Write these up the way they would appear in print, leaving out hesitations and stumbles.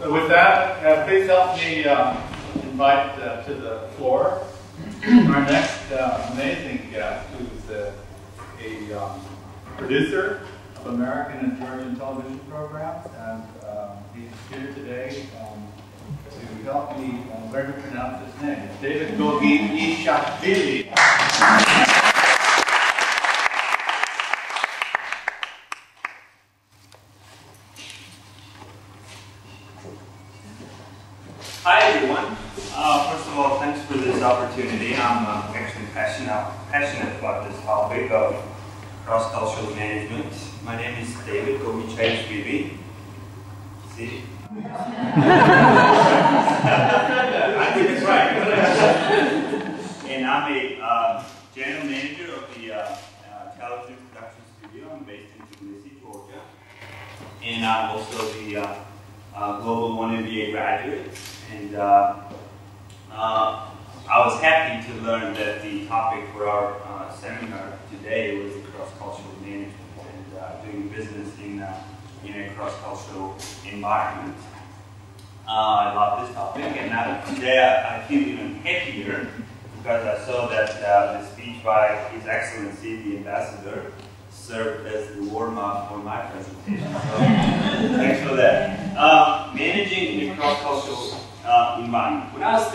So with that, please help me invite to the floor our next amazing guest, who's a producer of American and Georgian television programs, and he's here today to help me learn to pronounce his name. It's David Gogichaishvili. Hi everyone. First of all, thanks for this opportunity. I'm actually passionate about this topic of cross-cultural management. My name is David Gogichaishvili. See? I think it's right. And I'm a general manager of the television production studio. I'm based in Tbilisi, Georgia. And I'm also the Global 1 MBA graduate. And I was happy to learn that the topic for our seminar today was cross-cultural management and doing business in a cross-cultural environment. I love this topic, and today I feel even happier because I saw that the speech by His Excellency, the Ambassador, served as the warm-up for my presentation. So thanks for that. Managing in a cross-cultural environment. When I was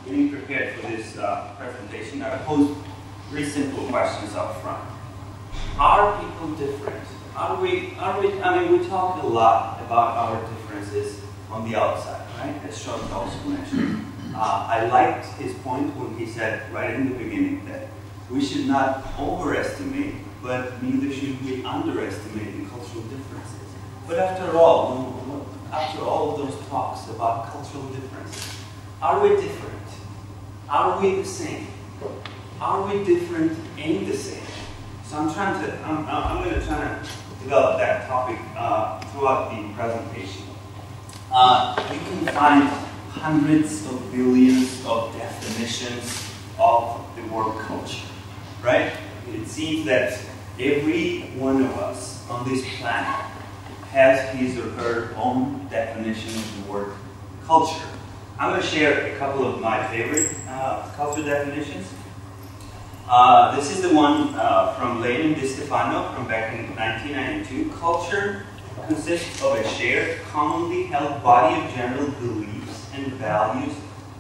getting prepared for this presentation, I posed three simple questions up front. Are people different? I mean, we talk a lot about our differences on the outside, right? As Sean also mentioned. I liked his point when he said right in the beginning that we should not overestimate, but neither should we underestimate the cultural differences. But after all of those talks about cultural differences, are we different? Are we the same? Are we different and the same? So I'm going to try to develop that topic throughout the presentation. You can find hundreds of billions of definitions of the word culture, right? It seems that every one of us on this planet has his or her own definition of the word culture. I'm going to share a couple of my favorite culture definitions. This is the one from Leiden from back in 1992. Culture consists of a shared, commonly held body of general beliefs and values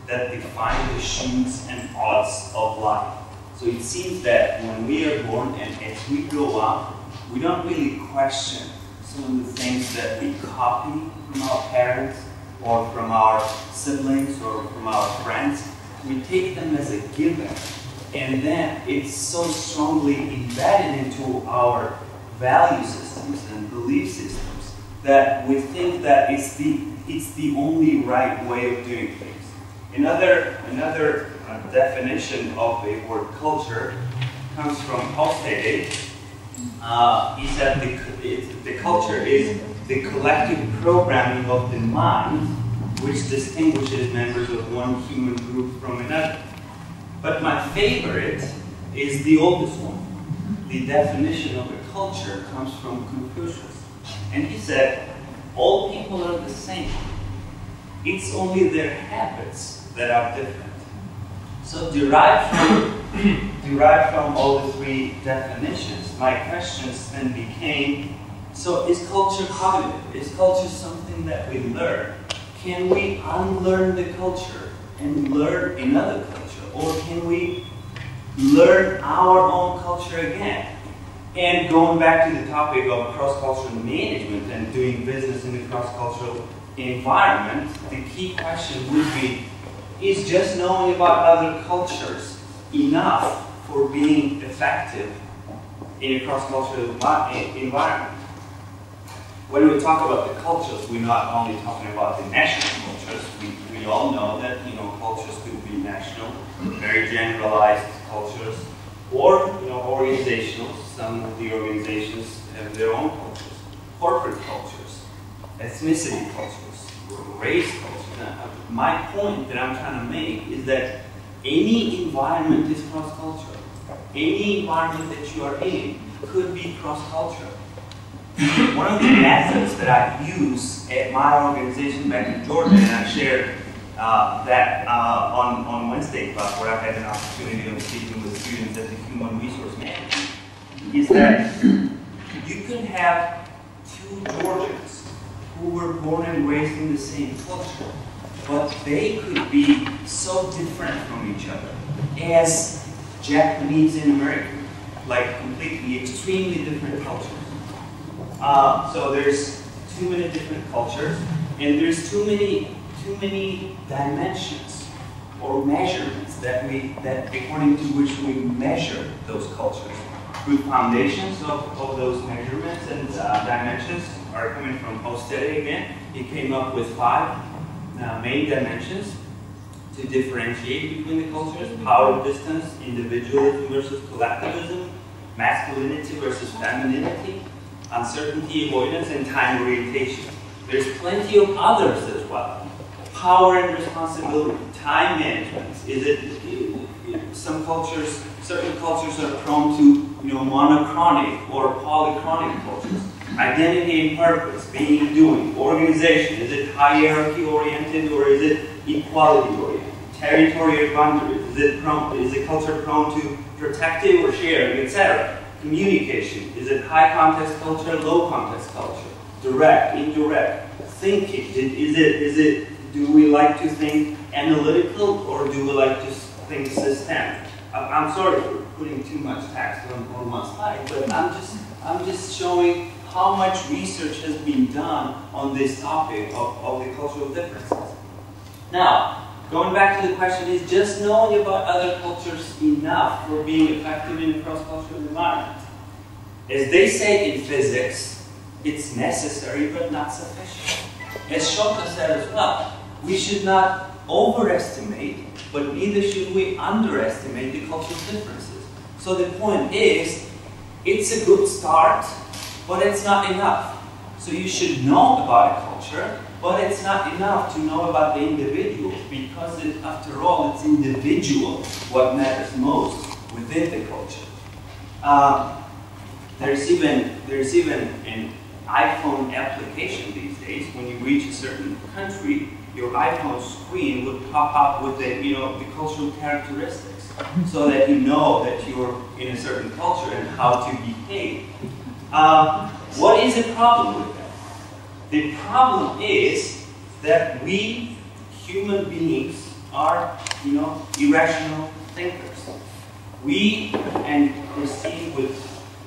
that define the shoots and odds of life. So it seems that when we are born and as we grow up, we don't really question some of the things that we copy from our parents or from our siblings or from our friends. We take them as a given, and then it's so strongly embedded into our value systems and belief systems that we think that it's the only right way of doing things. Another definition of the word culture comes from Hofstede. He said the culture is the collective programming of the mind which distinguishes members of one human group from another. But my favorite is the oldest one. The definition of a culture comes from Confucius. And he said, all people are the same. It's only their habits that are different. So derived from all the three definitions, my questions then became, so is culture cognitive? Is culture something that we learn? Can we unlearn the culture and learn another culture? Or can we learn our own culture again? And going back to the topic of cross-cultural management and doing business in a cross-cultural environment, the key question would be, is just knowing about other cultures enough for being effective in a cross-cultural environment? When we talk about the cultures, we're not only talking about the national cultures. We all know that cultures could be national, very generalized cultures, or organizational. Some of the organizations have their own cultures, corporate cultures, ethnicity cultures, race cultures. My point that I'm trying to make is that any environment is cross-cultural. Any environment that you are in could be cross-cultural. one of the methods that I use at my organization back in Georgia, and I shared that on Wednesday class, where I had an opportunity of speaking with students at the Human Resource Management, is that you can have two Georgians who were born and raised in the same culture, but they could be so different from each other as Japanese and American, like completely, extremely different cultures. So there's too many different cultures, and there's too many dimensions or measurements that according to which we measure those cultures. Good foundations of those measurements and dimensions are coming from Hofstede again. He came up with 5 main dimensions to differentiate between the cultures: power distance, individualism versus collectivism, masculinity versus femininity, uncertainty avoidance, and time orientation. There's plenty of others as well. Power and responsibility, time management. Is it certain cultures are prone to monochronic or polychronic cultures. Identity and purpose, being and doing, organization. Is it hierarchy oriented or is it equality oriented? Territorial boundaries. Is the culture prone to protective or sharing, etc.? Communication. Is it high context culture, low context culture? Direct, indirect. Thinking. Do we like to think analytical or do we like to think systemic? I'm sorry for putting too much text on one slide, but I'm just showing how much research has been done on this topic of the cultural differences. Now, going back to the question, is just knowing about other cultures enough for being effective in a cross-cultural environment? As they say in physics, it's necessary but not sufficient. As Shota said as well, we should not overestimate, but neither should we underestimate the cultural differences. So the point is, it's a good start, but it's not enough. So you should know about a culture, but it's not enough to know about the individuals, because after all, it's individual what matters most within the culture. There's even an iPhone application these days. When you reach a certain country, your iPhone screen would pop up with the cultural characteristics, so that you know that you're in a certain culture and how to behave. What is the problem with that? The problem is that we human beings are, irrational thinkers. We, and Christine would,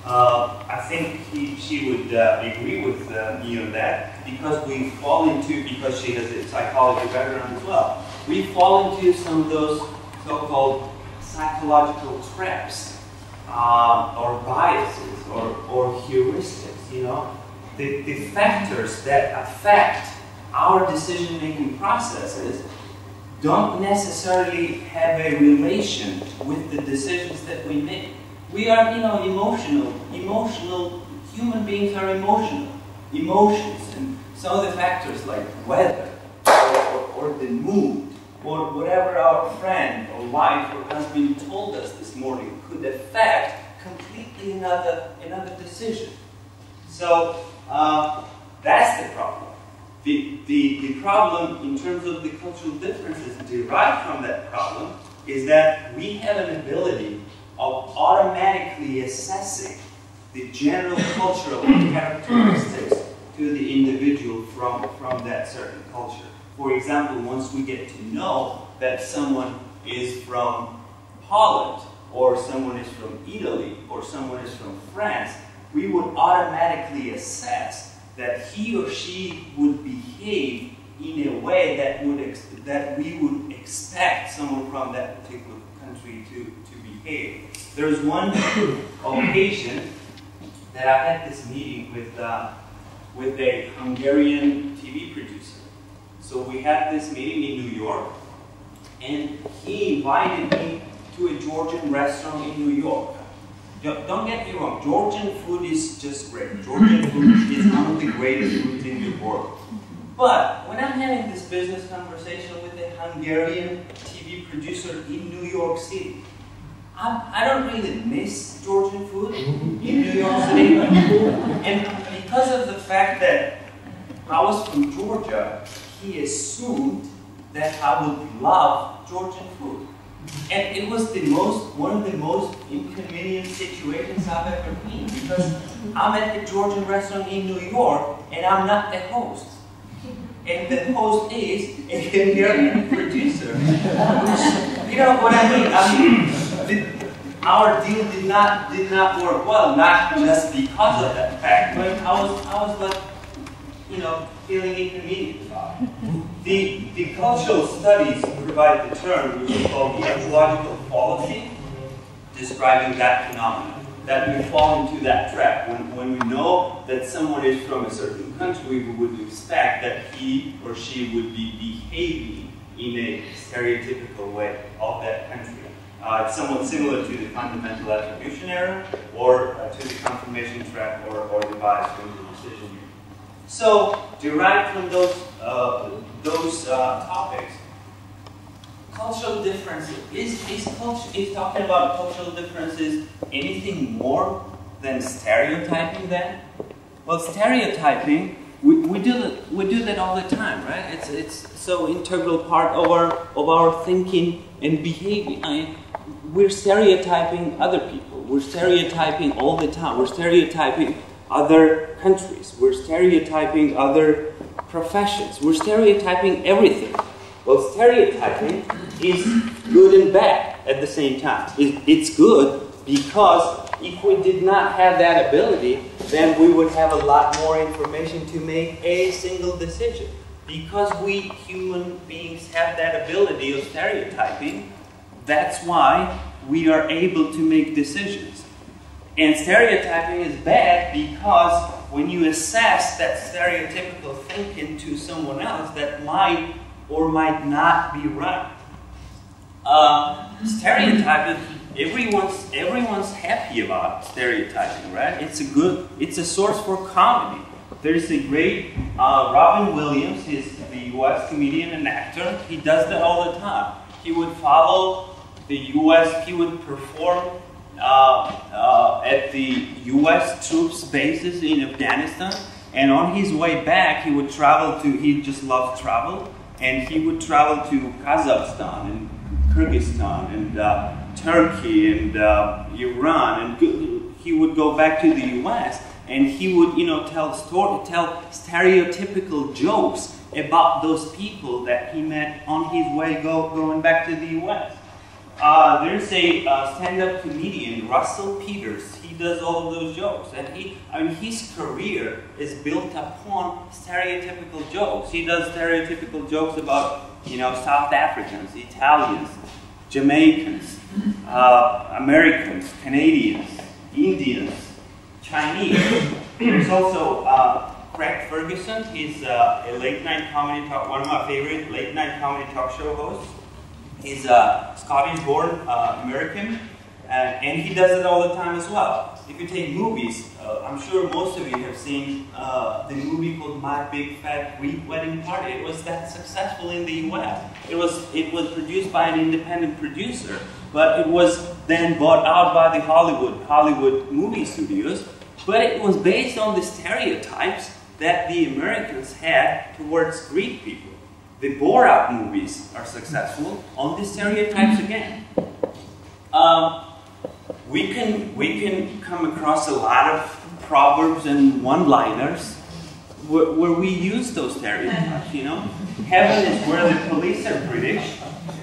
I think she would agree with me on that, because we fall into, because she has a psychology background as well, we fall into some of those so-called psychological traps, or biases, or heuristics, The factors that affect our decision-making processes don't necessarily have a relation with the decisions that we make. We are, emotional. Human beings are emotional. Emotions, and some of the factors like weather, or the mood, or whatever our friend or wife or husband told us this morning could affect completely another decision. So that's the problem. The problem in terms of the cultural differences derived from that problem is that we have an ability of automatically assessing the general cultural characteristics to the individual from that certain culture. For example, once we get to know that someone is from Holland, or someone is from Italy, or someone is from France, we would automatically assess that he or she would behave in a way that we would expect someone from that particular country to behave. There was one occasion that I had this meeting with a Hungarian TV producer. So we had this meeting in New York, and he invited me to a Georgian restaurant in New York. Don't get me wrong, Georgian food is just great. Georgian food is one of the greatest foods in the world. But when I'm having this business conversation with a Hungarian TV producer in New York City, I don't really miss Georgian food in New York City. And because of the fact that I was from Georgia, he assumed that I would love Georgian food. And it was one of the most inconvenient situations I've ever been, because I'm at the Georgian restaurant in New York and I'm not the host. And the host is a American producer. You know what I mean? Our deal did not work well, not just because of that fact, but I was like, you know, feeling inconvenient about it. The cultural studies provide the term which is called the ecological fallacy, describing that phenomenon, that we fall into that trap. When we know that someone is from a certain country, we would expect that he or she would be behaving in a stereotypical way of that country. It's somewhat similar to the fundamental attribution error, or to the confirmation trap, or the bias from the decision here. So, derived from those topics, cultural differences, is talking about cultural differences anything more than stereotyping then? Well, stereotyping, we do that all the time, right? It's so integral part of our thinking and behavior. We're stereotyping other people. We're stereotyping all the time. We're stereotyping other countries. We're stereotyping other professions. We're stereotyping everything. Well, stereotyping is good and bad at the same time. It's good because if we did not have that ability, then we would have a lot more information to make a single decision. Because we human beings have that ability of stereotyping, that's why we are able to make decisions. And stereotyping is bad because when you assess that stereotypical thinking to someone else, that might or might not be right. Stereotyping, everyone's happy about stereotyping, right? It's a source for comedy. There's a great Robin Williams, he's the US comedian and actor. He does that all the time. He would follow the US, he would perform at the US troops bases in Afghanistan, and on his way back he would travel to, he just loved travel, and he would travel to Kazakhstan and Kyrgyzstan and Turkey and Iran, and he would go back to the US and he would, you know, tell stereotypical jokes about those people that he met on his way going back to the US. There's a stand-up comedian, Russell Peters. He does all of those jokes, and his career is built upon stereotypical jokes. He does stereotypical jokes about, you know, South Africans, Italians, Jamaicans, Americans, Canadians, Indians, Chinese. There's also Craig Ferguson. He's a late-night comedy talk, one of my favorite late-night comedy talk show hosts. He's a Scottish-born American, and he does it all the time as well. If you take movies, I'm sure most of you have seen the movie called My Big Fat Greek Wedding Party. It was that successful in the US. It was produced by an independent producer, but it was then bought out by the Hollywood movie studios. But it was based on the stereotypes that the Americans had towards Greek people. The Borat movies are successful on the stereotypes again. We can come across a lot of proverbs and one-liners where we use those stereotypes, you know. Heaven is where the police are British,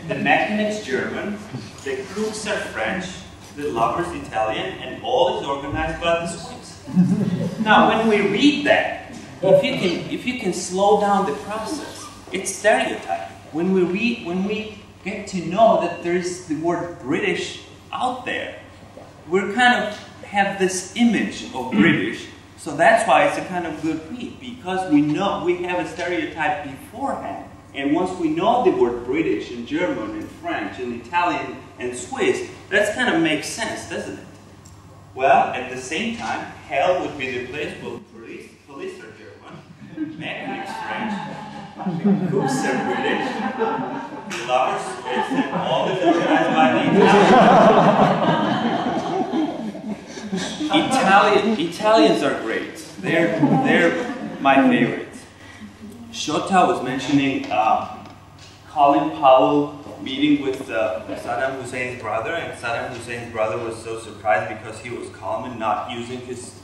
the mechanics German, the crooks are French, the lovers Italian, and all is organized by the Swiss. Now, when we read that, if you can slow down the process, it's stereotyping. When we get to know that there's the word British out there, we kind of have this image of British, so that's why it's a kind of good read, because we know we have a stereotype beforehand, and once we know the word British and German and French and Italian and Swiss, that kind of makes sense, doesn't it? Well, at the same time, hell would be the place where police are German, mechanics French, cooks are British, lovers Swiss, and all is organized by the Italians are great. They're my favorites. Shota was mentioning Colin Powell meeting with Saddam Hussein's brother, and Saddam Hussein's brother was so surprised because he was calm and not using his,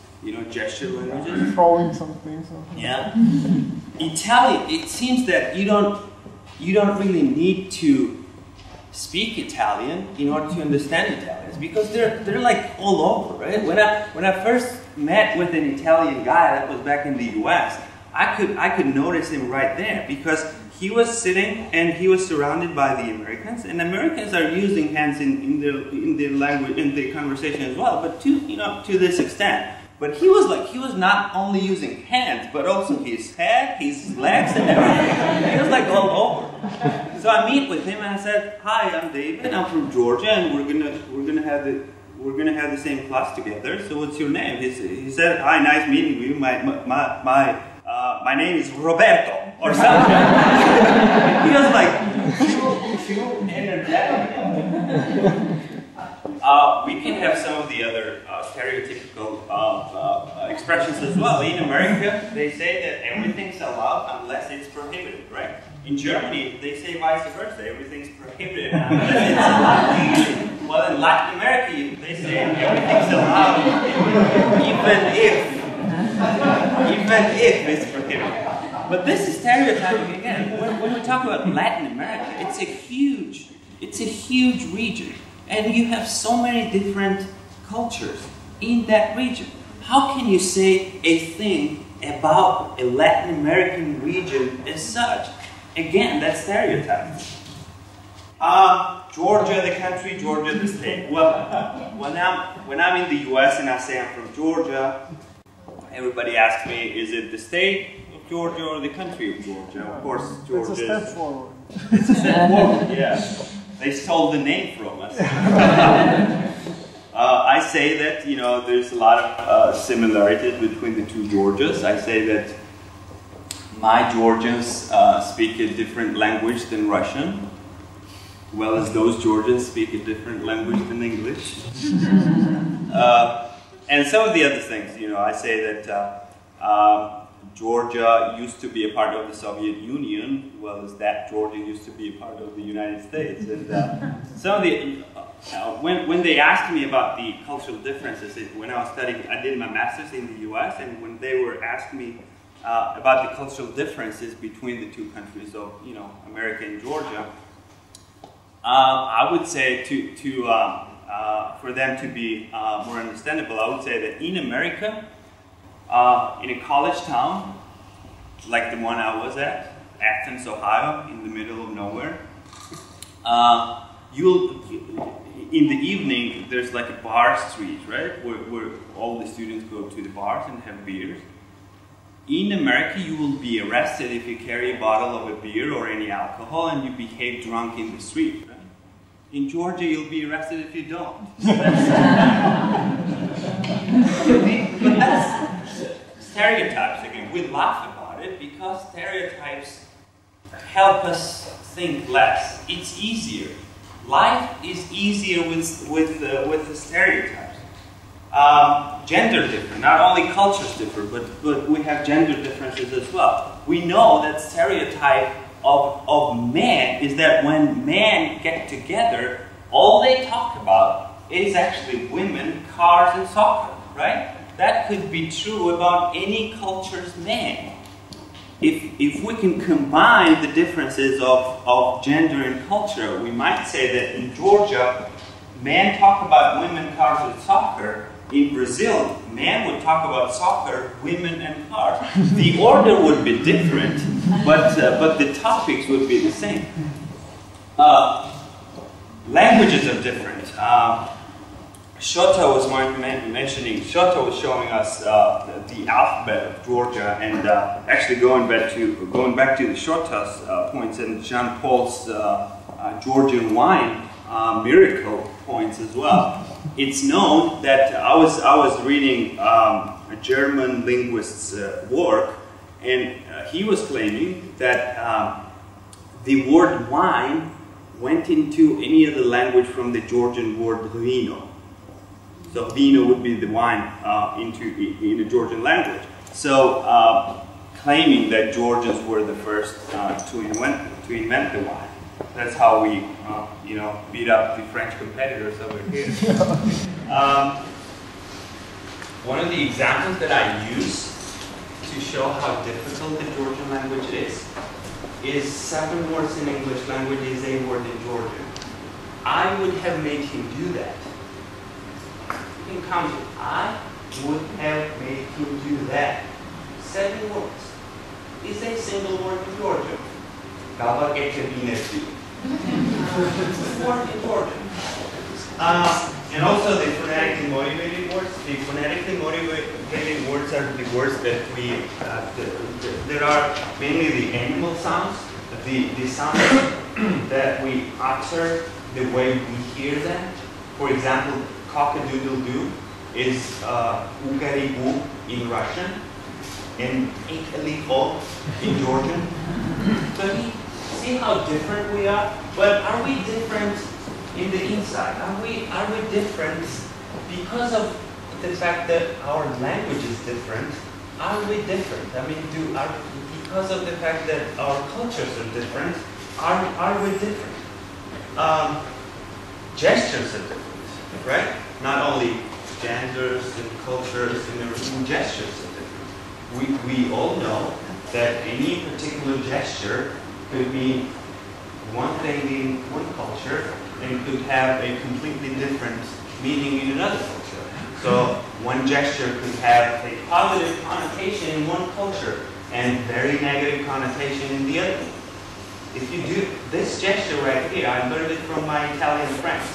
gesture languages. Throwing something. Yeah. Italian. It seems that you don't really need to speak Italian in order to understand Italians, because they're like all over, right? When I first met with an Italian guy, that was back in the U.S., I could notice him right there, because he was sitting and he was surrounded by the Americans, and Americans are using hands in their language, in their conversation as well, but to this extent. But he was not only using hands, but also his head, his legs, and everything. He was like all over. So I meet with him and I said, "Hi, I'm David. I'm from Georgia, and we're gonna have the same class together. So what's your name?" He said, "Hi, nice meeting you. My name is Roberto," or something. He was like too energetic. We can have some of the other stereotypical expressions as well. In America, they say that everything's allowed unless it's prohibited, right? In Germany, they say vice versa. Everything's prohibited unless it's allowed. Well, in Latin America, they say everything's allowed even if it's prohibited. But this is stereotyping again. When we talk about Latin America, it's a huge region. And you have so many different cultures in that region. How can you say a thing about a Latin American region as such? Again, that's stereotyping. Georgia the country, Georgia the state. Well, when I'm in the US and I say I'm from Georgia, everybody asks me, is it the state of Georgia or the country of Georgia? Of course, Georgia is... It's a step forward. It's a step forward, yeah. They stole the name from us. I say that, there's a lot of similarities between the two Georgias. I say that my Georgians speak a different language than Russian, well as those Georgians speak a different language than English. And some of the other things, I say that Georgia used to be a part of the Soviet Union, well as that Georgia used to be a part of the United States. And some of the, when they asked me about the cultural differences, when I was studying, I did my master's in the US, and when they were asking me about the cultural differences between the two countries of, America and Georgia, I would say for them to be more understandable, I would say that in America, in a college town, like the one I was at, Athens, Ohio, in the middle of nowhere, in the evening, there's like a bar street, right, where all the students go to the bars and have beers. In America, you will be arrested if you carry a bottle of a beer or any alcohol and you behave drunk in the street, right? In Georgia, you'll be arrested if you don't. But that's stereotypes again. We laugh about it because stereotypes help us think less. It's easier. Life is easier with the stereotypes. Gender different. Not only cultures differ, but we have gender differences as well. We know that stereotype of men is that when men get together, all they talk about is actually women, cars, and soccer, right? That could be true about any culture's man. If we can combine the differences of gender and culture, we might say that in Georgia, men talk about women, cars, and soccer. In Brazil, men would talk about soccer, women, and cars. The order would be different, but the topics would be the same. Languages are different. Shota was mentioning. Shota was showing us the alphabet of Georgia, and actually going back to the Shota's points and Jean Paul's Georgian wine miracle points as well. It's known that I was reading a German linguist's work, and he was claiming that the word wine went into any other language from the Georgian word vino. So vino would be the wine in a Georgian language. So claiming that Georgians were the first to invent the wine. That's how we, beat up the French competitors over here. One of the examples that I use to show how difficult the Georgian language is 7 words in English language is a word in Georgian. I would have made him do that. You can count it. I would have made him do that. 7 words. Is a single word in Georgian. Gogichaishvili. Word in Georgian. And also the phonetically motivated words. The phonetically motivated words are the words that we, there are mainly the animal sounds, the sounds that we utter the way we hear them. For example, cock-a-doodle-doo is ugarigu in Russian and ikaliko in Georgian. So see how different we are? But are we different in the inside? Are we different because of the fact that our language is different? Are we different? I mean, because of the fact that our cultures are different, are we different? Gestures are different, right? Not only genders and cultures and everything, gestures are different. We all know that any particular gesture could mean one thing in one culture and could have a completely different meaning in another culture. So one gesture could have a positive connotation in one culture and very negative connotation in the other. If you do this gesture right here, I learned it from my Italian friends.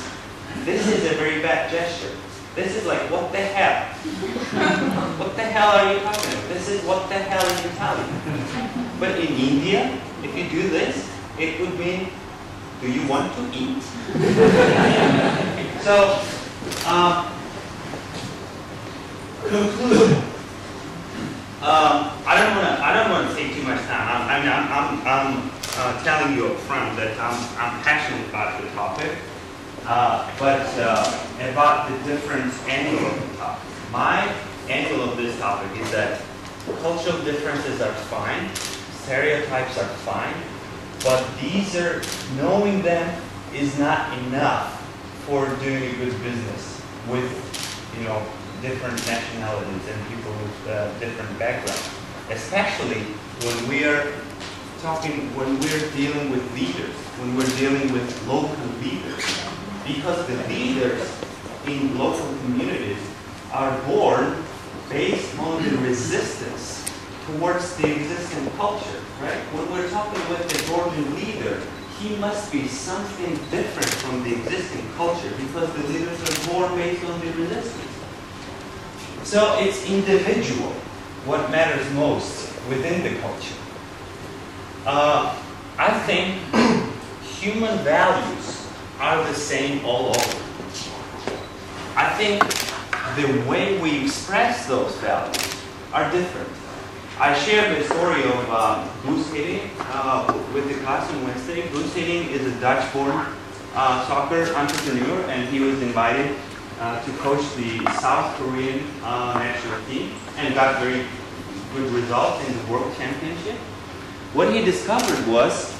This is a very bad gesture. This is like, what the hell? What the hell are you talking about? This is what the hell in Italian. But in India, if you do this, it would mean, do you want to eat? So, conclude. I don't want to take too much time. I'm telling you up front that I'm passionate about the topic, but about the different angle of the topic. My angle of this topic is that cultural differences are fine, stereotypes are fine, but knowing them is not enough for doing a good business with, different nationalities and people with different backgrounds. Especially when we're dealing with leaders, when we're dealing with local leaders. Because the leaders in local communities are born based on the resistance towards the existing culture, right? When we're talking with the Georgian leader, he must be something different from the existing culture because the leaders are born based on the resistance. So it's individual what matters most within the culture. I think human values are the same all over. I think the way we express those values are different. I shared the story of Bruce Hitting with the class on Wednesday. Bruce Hitting is a Dutch-born soccer entrepreneur, and he was invited to coach the South Korean national team and got very good results in the World Championship. What he discovered was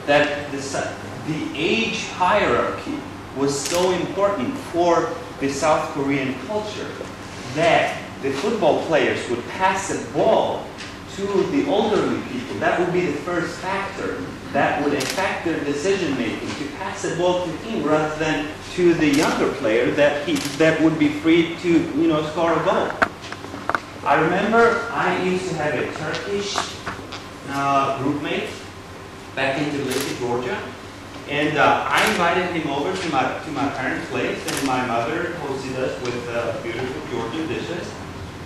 that the age hierarchy was so important for the South Korean culture that the football players would pass the ball to the elderly people. That would be the first factor that would affect their decision making, to pass the ball to him rather than to the younger player that would be free to score a goal. I remember I used to have a Turkish groupmate back in Tbilisi, Georgia, and I invited him over to my parents' place, and my mother hosted us with beautiful Georgian dishes.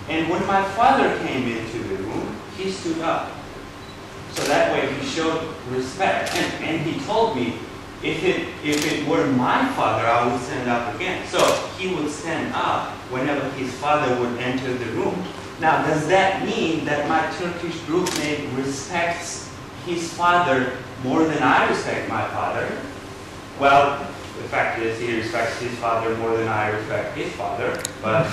And when my father came into the room, he stood up. So that way he showed respect. And he told me, if it were my father, I would stand up again. So he would stand up whenever his father would enter the room. Now, does that mean that my Turkish groupmate respects his father more than I respect my father? Well, the fact is he respects his father more than I respect his father. But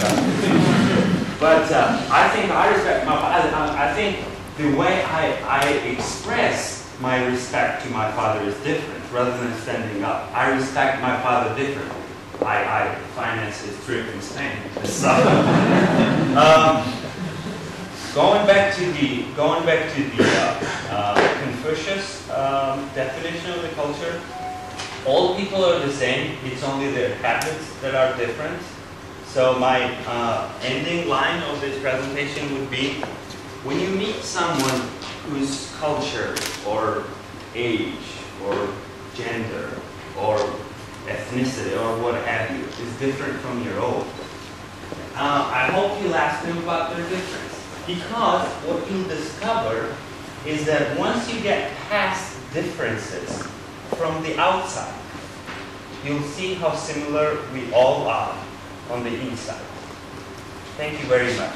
But I think I respect my father. I think the way I express my respect to my father is different rather than standing up. I respect my father differently. I finance his trip in Spain. So, going back to the Confucius definition of the culture, all people are the same. It's only their habits that are different. So my ending line of this presentation would be: when you meet someone whose culture or age or gender or ethnicity or what have you is different from your own, I hope you'll ask them about their difference. Because what you'll discover is that once you get past differences from the outside, you'll see how similar we all are on the inside. Thank you very much.